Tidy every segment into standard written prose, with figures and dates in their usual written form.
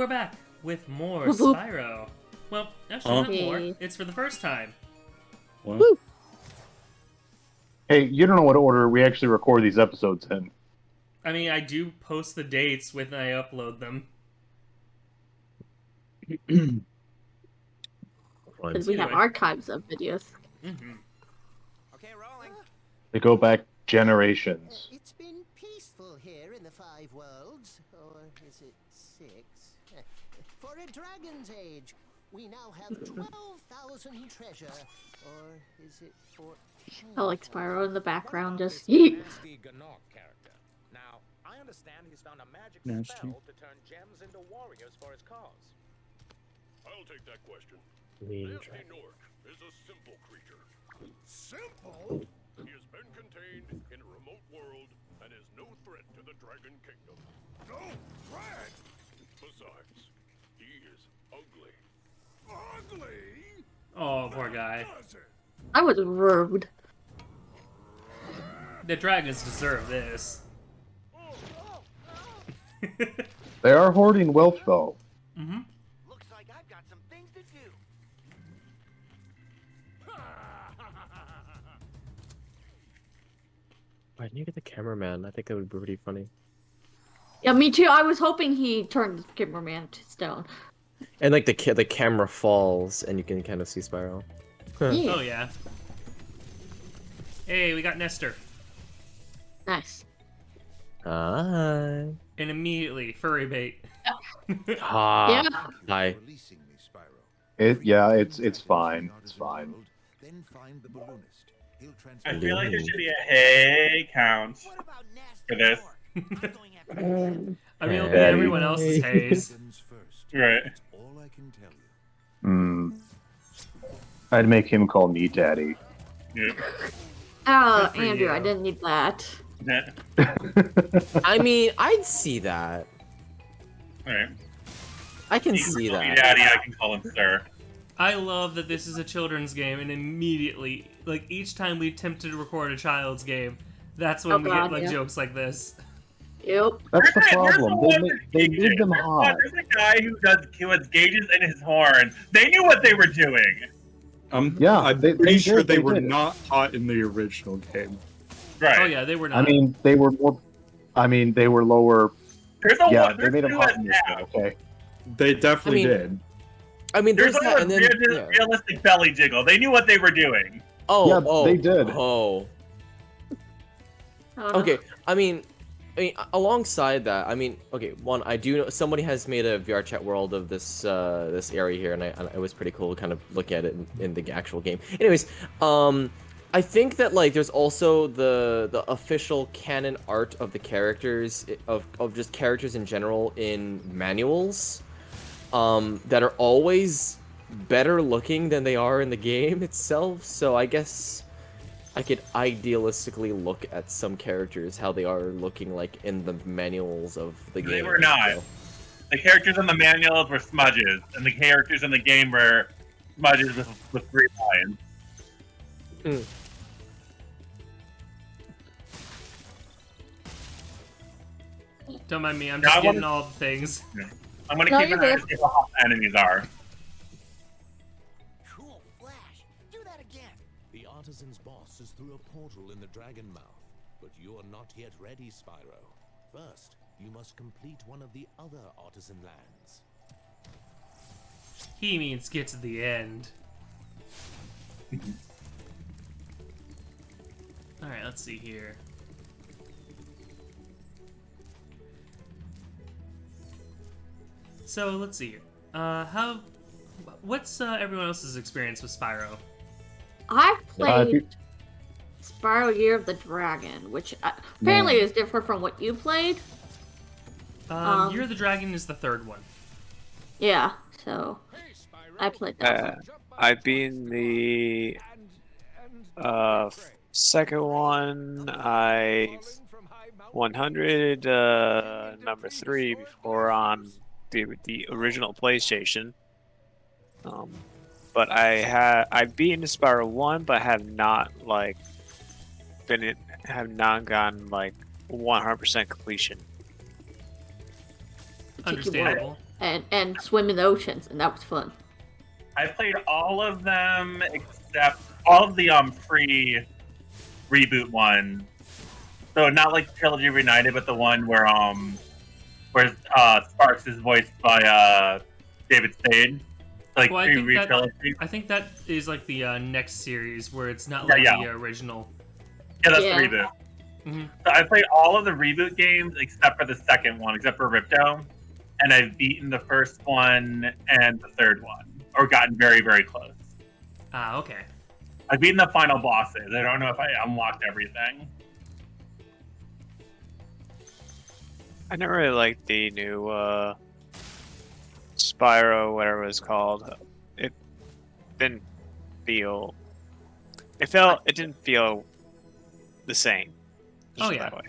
we're back with more Whoop, whoop. Spyro. Well, actually, not more. Hey. It's for the first time. What? Woo. Hey, you don't know what order we actually record these episodes in. I mean, I do post the dates when I upload them. Because we have Anyway. archives of videos. Mm-hmm. Okay, rolling. They go back generations. It's been peaceful here in the Five Worlds, or is it 6? For a dragon's age, we now have 12,000 treasure, or is it 14? I like Spyro in the background, just Nasty Gnorc character. Now, I understand he's found a magic Nasty. spell to turn gems into warriors for his cause. I'll take that question. Mean Nasty dragon. Gnorc is a simple creature. Simple? He has been contained in a remote world and is no threat to the Dragon Kingdom. No threat? Besides, he is ugly. Ugly? Oh, poor guy. I was rude. The dragons deserve this. They are hoarding wealth, though. Mm-hmm. Looks like I've got some things to do. Why didn't you get the cameraman? I think that would be pretty funny. Yeah, me too. I was hoping he turned cameraman to stone. And like the camera falls, and you can kind of see Spyro. Yeah. Oh, yeah. Hey, we got Nestor. Nice. Hi. And immediately, furry bait. Hi. Yeah. Hi. Releasing me, Spyro. It's fine. It's fine. Then find the balloonist. He'll I feel like there should be a hey count What about nasty for this. Gnorc? I'm going after I mean, it'll be everyone else's haze. First. Right. That's all I can tell you. Hmm. I'd make him call me daddy. Yeah. Oh, Good for Andrew, you. I didn't need that. Yeah. I mean, I'd see that. Alright. I can You can see call me that. Daddy, I can call him Sir. I love that this is a children's game, and immediately, like, each time we attempt to record a child's game, that's when Oh, we God, get, like, yeah. jokes like this. Yep. That's the There's problem. the They, one ma- with they gauges. made them hot. There's a guy who has gauges in his horn. They knew what they were doing. Yeah, I'm they pretty sure did, they they were did. not hot in the original game. Right. Oh, yeah, they were not. I mean, they were more. I mean, they were lower. There's a Yeah, one. they There's made them two hot as in this now. one. Okay. They definitely I mean- did. I mean, There's there's like that, a and then realistic belly jiggle. They knew what they were doing. oh, Yeah, oh, they did. Oh, I don't know. okay. I mean, alongside that, I mean, okay. One, I do know somebody has made a VR chat world of this this area here, and it was pretty cool, kind of looking at it in the actual game. Anyways, I think that like there's also the official canon art of the characters of just characters in general in manuals, that are always better looking than they are in the game itself. So I guess I could idealistically look at some characters how they are looking like in the manuals of the game. They were not. So- The characters in the manuals were smudges, and the characters in the game were smudges with 3 lines. Don't mind me, I'm Yeah, just I getting wanna- all the things. I'm gonna No, keep you're an eye good. to see how hot the enemies are. Cool flash. Do that again. The artisan's boss is through a portal in the dragon mouth, but you are not yet ready, Spyro. First, you must complete one of the other artisan lands. He means get to the end. Alright, let's see here. So, let's see here. What's everyone else's experience with Spyro? I've if played you- Spyro Year of the Dragon, which apparently is different from what you played. Year of the Dragon is the third one. Yeah, so I played that one. I've been the second one. I 100 number 3 before on the original PlayStation. But I've beaten Spyro 1, but have not gotten like 100% completion. Understandable. and swim in the oceans, and that was fun. I played all of them except all of the free reboot ones. So not like Trilogy Reunited, but the one where Sparks is voiced by David Spade. Like Well, trilogy. I think that is like the next series where it's not like the original. Yeah, that's Yeah. the reboot. Mm-hmm. So I played all of the reboot games except for the second one, except for Ripto, and I've beaten the first one and the third one, or gotten very, very close. Ah, okay. I've beaten the final bosses. I don't know if I unlocked everything. I never really liked the new Spyro, whatever it was called. It didn't feel. It didn't feel the same. Just Oh, yeah. That way.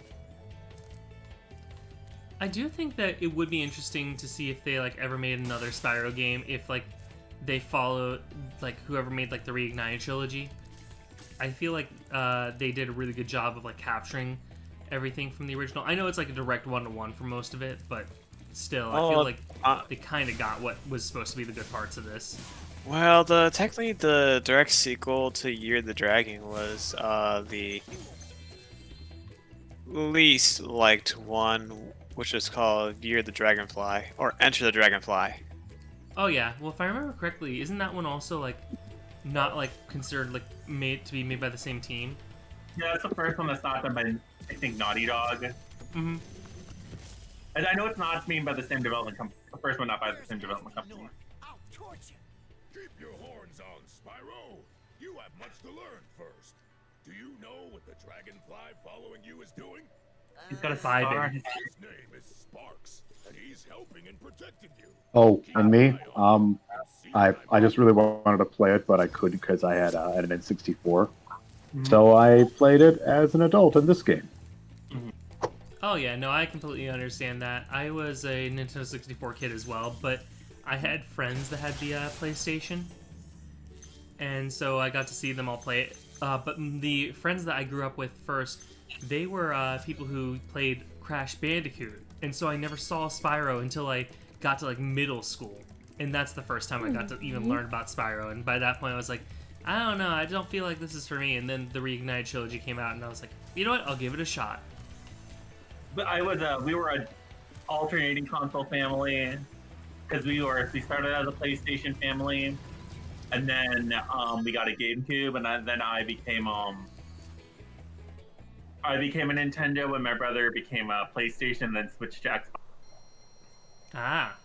I do think that it would be interesting to see if they like ever made another Spyro game, if like they follow like whoever made like the Reignited trilogy. I feel like they did a really good job of like capturing everything from the original. I know it's like a direct 1-to-1 for most of it, but still, I feel like they kind of got what was supposed to be the good parts of this. Well, technically the direct sequel to Year of the Dragon was the least liked one, which is called Year of the Dragonfly or Enter the Dragonfly. Oh yeah, well if I remember correctly, isn't that one also like not like considered like made to be made by the same team? Yeah, that's the first one that's not done by, I think, Naughty Dog. Mm-hmm. And I know it's not made by the same development company. The first one not by the same development company. Keep your horns on, Spyro. You have much to learn first. Do you know what the dragonfly following you is doing? He's got a Vibing. star. His name is Sparks, and he's helping and protecting you. Oh, and me? I just really wanted to play it, but I couldn't because I had an N64. So I played it as an adult in this game. Oh yeah, no, I completely understand that. I was a Nintendo 64 kid as well, but I had friends that had the PlayStation, and so I got to see them all play it. But the friends that I grew up with first, they were people who played Crash Bandicoot, and so I never saw Spyro until I got to like middle school, and that's the first time I got to even learn about Spyro. And by that point, I was like, I don't know, I don't feel like this is for me. And then the Reignited trilogy came out, and I was like, you know what, I'll give it a shot. But I was, we were an alternating console family because we started as a PlayStation family, and then we got a GameCube, and then I became a Nintendo, and my brother became a PlayStation, then switched to Xbox. Ah.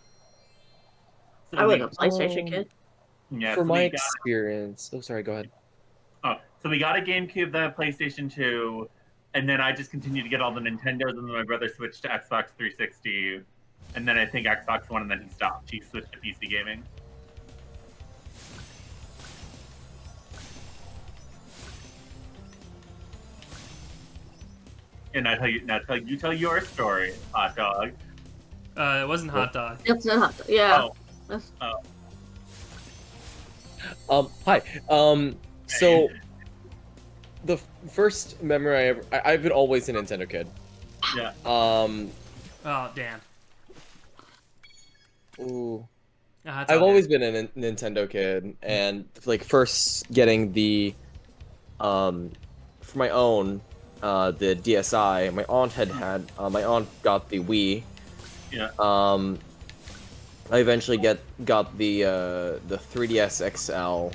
So I was we- a PlayStation kid. Yeah, For so my we got- experience, oh sorry, go ahead. Oh, so we got a GameCube, then a PlayStation 2, and then I just continued to get all the Nintendos, and then my brother switched to Xbox 360, and then I think Xbox One, and then he stopped. He switched to PC gaming. And you tell your story, hot dog. It wasn't Hot Dog. It's not, yeah. Oh. That's- Hi. So the first memory I've been always a Nintendo kid. Yeah. Oh, damn. Ooh. That's I've okay. always been a Nintendo kid, and like first getting the for my own the DSi. My aunt had my aunt got the Wii. Yeah. I eventually got the 3DS XL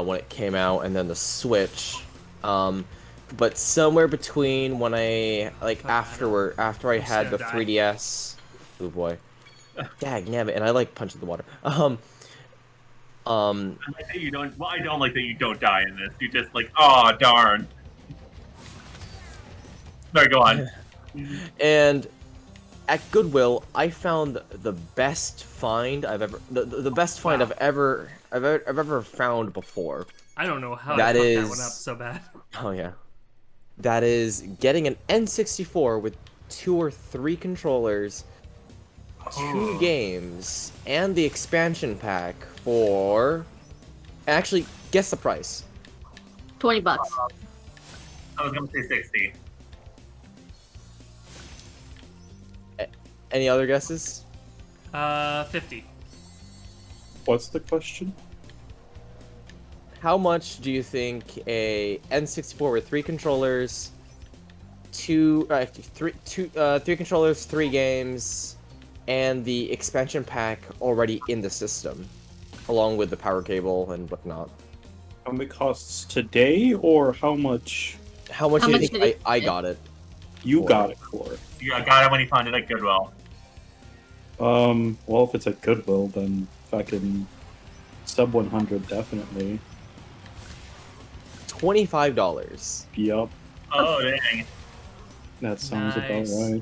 when it came out, and then the Switch. But somewhere between when I after I had the 3DS, oh boy, dagnabbit, and I like punching the water. I like that you don't. Well, I don't like that you don't die in this. You just like, oh darn. Sorry, go on. And at Goodwill, I found the best find I've ever the best find I've ever found before. I don't know how That I fucked is- that one up so bad. Oh yeah, that is getting an N64 with 2 or 3 controllers, 2 games, and the expansion pack for. Actually, guess the price. $20. I was gonna say 60. Any other guesses? 50. What's the question? How much do you think a N64 with 3 controllers, three controllers, 3 games, and the expansion pack already in the system, along with the power cable and whatnot? How much it costs today, or how much? How much How do you much think did it- I got it? You For? got it for? Yeah, I got it when you found it at Goodwill. Well, if it's at Goodwill, then fucking sub 100 definitely. $25. Yup, Oh, dang. that sounds Nice. about right.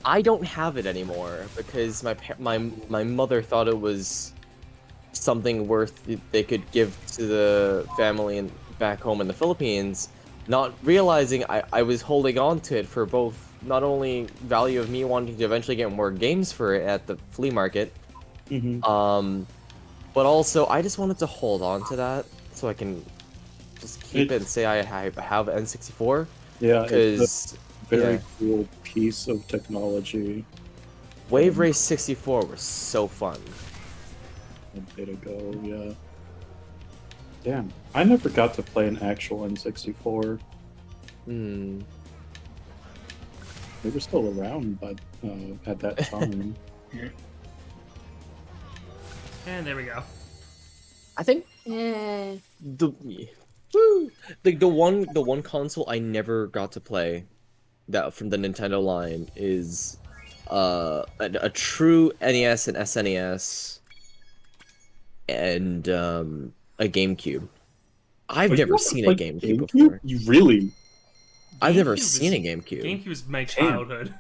I don't have it anymore because my mother thought it was something worth they could give to the family and back home in the Philippines, not realizing I was holding on to it for both not only value of me wanting to eventually get more games for it at the flea market, but also I just wanted to hold on to that so I can just keep it and say I have N64. Yeah, it's Because a very cool piece of technology. Wave Race 64 was so fun. A bit ago, yeah. Damn, I never got to play an actual N64. Hmm. They were still around, but at that time. And there we go. I think Yeah. the one console I never got to play that from the Nintendo line is a true NES and SNES and a GameCube. I've Oh, you never never seen a played GameCube GameCube? before. You really? I've never GameCube seen a is- GameCube. GameCube was my childhood.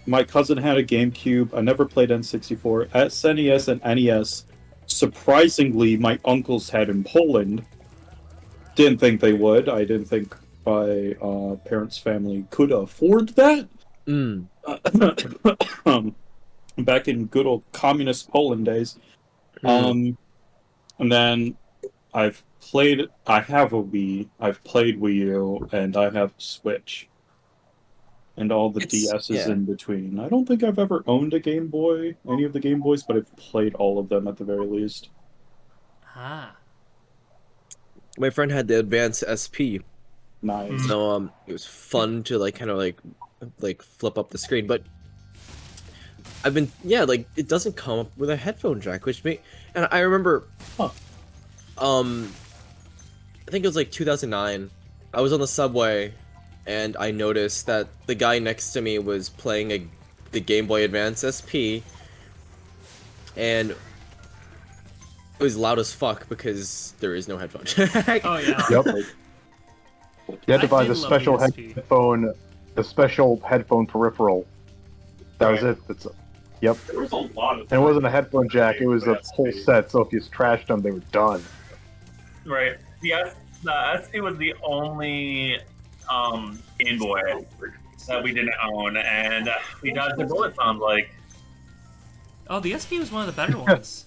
My cousin had a GameCube. I never played N64. At SNES and NES, surprisingly, my uncles had in Poland. Didn't think they would. I didn't think my parents' family could afford that. Mm. Back in good old communist Poland days. And then I have a Wii, I've played Wii U, and I have a Switch. And all the DS's in between. I don't think I've ever owned a Game Boy, any of the Game Boys, but I've played all of them at the very least. Ah. My friend had the Advance SP. Nice. So it was fun to kind of flip up the screen, but I've been it doesn't come up with a headphone jack, and I remember I think it was like 2009. I was on the subway and I noticed that the guy next to me was playing the Game Boy Advance SP, and it was loud as fuck because there is no headphone jack. Oh yeah. Yep. You had to buy did the love special the SP. headphone peripheral. That was it. Yep. There was a lot of And it wasn't a headphone jack, it was a whole set, so if you trashed them, they were done. Right. The SP was the only Game Boy that we didn't own, and we dodged the bullet, sounds like. Oh, the SP was one of the better ones,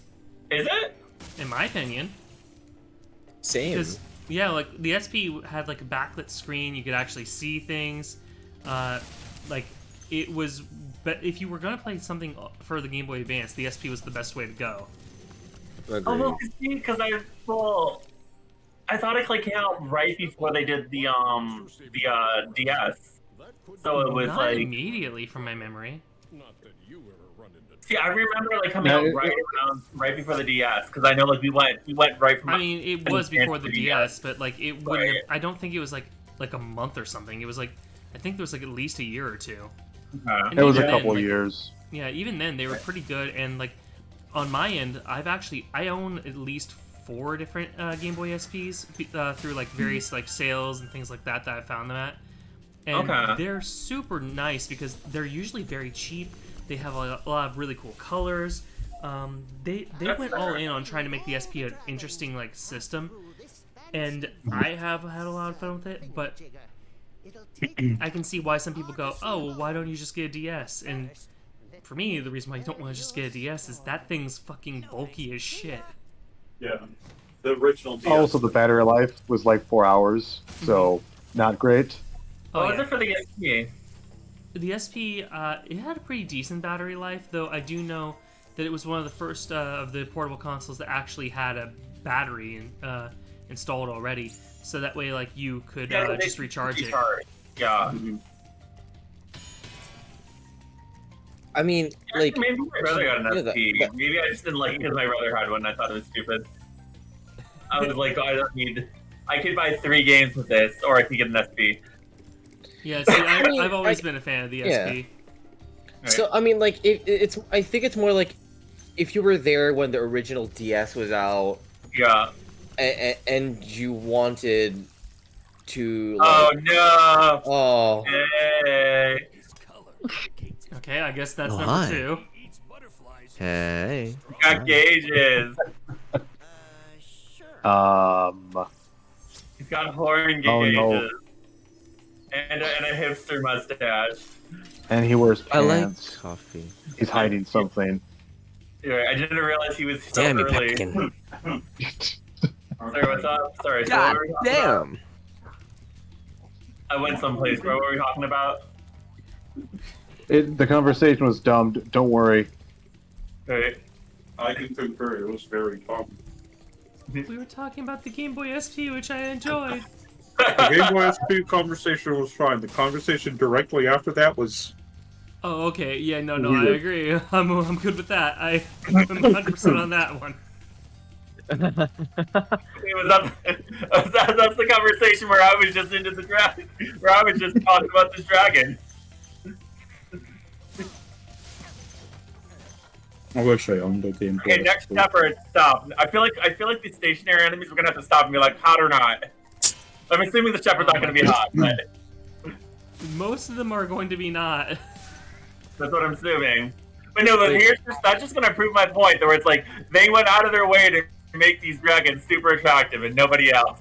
Is it? in my opinion. Same. 'Cause, yeah, like the SP had like a backlit screen. You could actually see things. It was. But if you were gonna play something for the Game Boy Advance, the SP was the best way to go. Agreed. Oh, because I thought it came out right before they did the DS. So it was Not immediately, from my memory. See, I remember coming out right before the DS, because I know we went right from. I mean, it was before the DS, but it wouldn't. Have, I don't think it was like a month or something. It was I think there was at least a year or two. And It was a even couple then, of years. Yeah, even then they were pretty good. And on my end, I own at least 4 different Game Boy SPs through various sales and things like that I found them at. And they're super nice because they're usually very cheap. They have a lot of really cool colors. They went all in on trying to make the SP an interesting system, and I have had a lot of fun with it. But I can see why some people go, "Oh, well, why don't you just get a DS?" And for me, the reason why you don't want to just get a DS is that thing's fucking bulky as shit. Yeah, the original DS. Also, the battery life was like 4 hours, so not great. What was it for the SP? The SP, it had a pretty decent battery life, though I do know that it was one of the first of the portable consoles that actually had a battery installed already, so that way, like, you could just recharge it. Yeah. I mean, like, Maybe my brother got an yeah, SP. Maybe I just didn't like it because my brother had one and I thought it was stupid. I was like, oh, I don't need... I could buy 3 games with this, or I could get an SP. Yeah, see, I've always been a fan of the SP. Right. So, I mean, like, it's... I think it's more like, if you were there when the original DS was out... Yeah. And you wanted to... Like, oh, no! Oh. Hey! Okay, I guess that's number 2. Hey. Got gauges. He's got horn gauges. Oh, no. And a hipster mustache. And he wears pants. I like coffee. He's hiding something. Yeah, I didn't realize he was so Damn you, early. Pepkin. Sorry, what's up? Sorry, God so what were we talking damn. about? I went someplace. What were we talking about? The conversation was dumb. Don't worry. Right. I can concur. It was very dumb. We were talking about the Game Boy SP, which I enjoyed. The Game Boy SP conversation was fine. The conversation directly after that was... Oh, okay. Yeah, no, I weird. agree. I'm good with that. I'm 100% on that one. That's the conversation where I was just into the dragon, where I was just talking about this dragon. I wish I owned a Game Boy. Okay, next step or stop. I feel like the stationary enemies are gonna have to stop and be like, hot or not. I'm assuming the shepherd's not gonna be hot, but Most of them are going to be not. that's what I'm assuming. But no, but that's just gonna prove my point, where it's like they went out of their way to make these dragons super attractive and nobody else.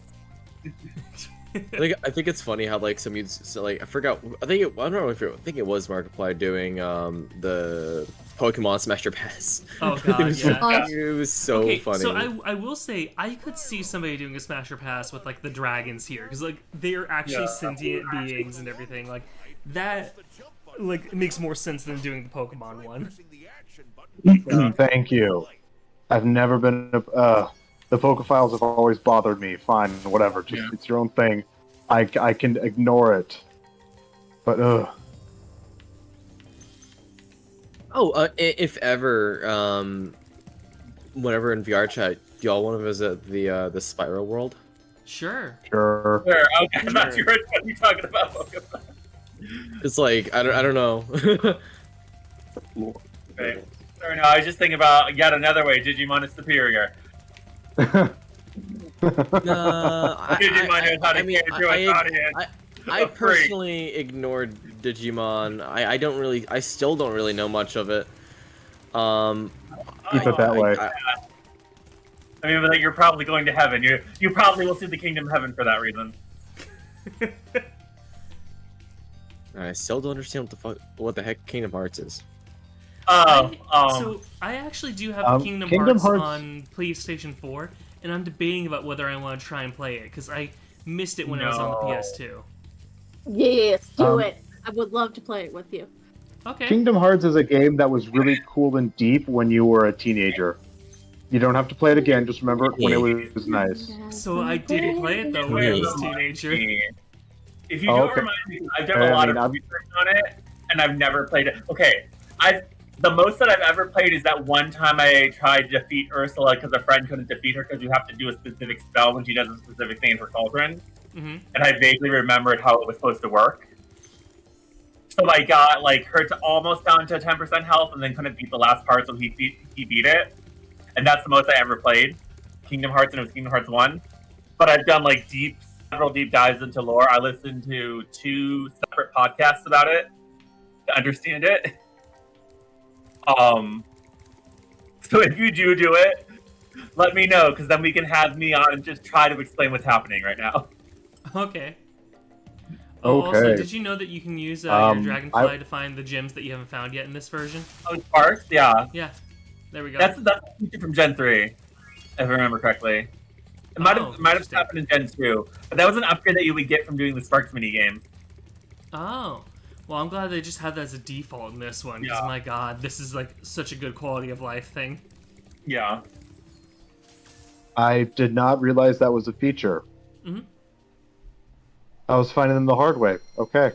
I think it's funny how like some youths, so, like I forgot. I don't know if I think it was Markiplier doing the Pokemon Smash Your Pass. Oh god, yeah. It was so funny. So I will say I could see somebody doing a Smasher Pass with like the dragons here, because like they're actually sentient beings and everything. Like that, like makes more sense than doing the Pokemon one. Thank you. I've never been. The Pokefiles have always bothered me. Fine, whatever. Just it's your own thing. I can ignore it. But Oh, if ever, whenever in VR chat, do y'all want to visit the Spyro world? Sure. Sure. Okay, I'm not sure what you're talking about Pokemon. It's like I don't know. Okay. Sorry, no, I was just thinking about yet another way Digimon is superior. Digimon knows how to carry through an audience. I personally ignored Digimon. I still don't really know much of it. Keep it that way. I mean, but you're probably going to heaven. You probably will see the kingdom of heaven for that reason. I still don't understand what the heck Kingdom Hearts is. So I actually do have Kingdom Hearts Hearts on PlayStation 4, and I'm debating about whether I want to try and play it because I missed it when it was on the PS2. Yes, do it. I would love to play it with you. Okay. Kingdom Hearts is a game that was really cool and deep when you were a teenager. You don't have to play it again. Just remember it when it was nice. So I didn't play it though when I was a teenager. If you don't remind me, I've done a lot of research on it, and I've never played it. Okay, the most that I've ever played is that one time I tried to defeat Ursula because a friend couldn't defeat her because you have to do a specific spell when she does a specific thing in her cauldron. Mm-hmm. And I vaguely remembered how it was supposed to work. So I got like her to almost down to 10% health, and then couldn't beat the last part, so he beat it. And that's the most I ever played Kingdom Hearts, and it was Kingdom Hearts 1. But I've done like several deep dives into lore. I listened to 2 separate podcasts about it to understand it. So if you do it, let me know, because then we can have me on and just try to explain what's happening right now. Okay. Oh, also, did you know that you can use your Dragonfly to find the gems that you haven't found yet in this version? Oh, Sparks? Yeah. Yeah. There we go. That's a feature from Gen 3, if I remember correctly. It might have happened in Gen 2, but that was an upgrade that you would get from doing the Sparks minigame. Oh. Well, I'm glad they just had that as a default in this one, because Yeah. my god, this is like such a good quality of life thing. Yeah. I did not realize that was a feature. Mhm. I was finding them the hard way. Okay.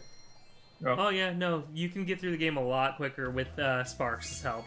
Oh yeah, no, you can get through the game a lot quicker with Sparks' help.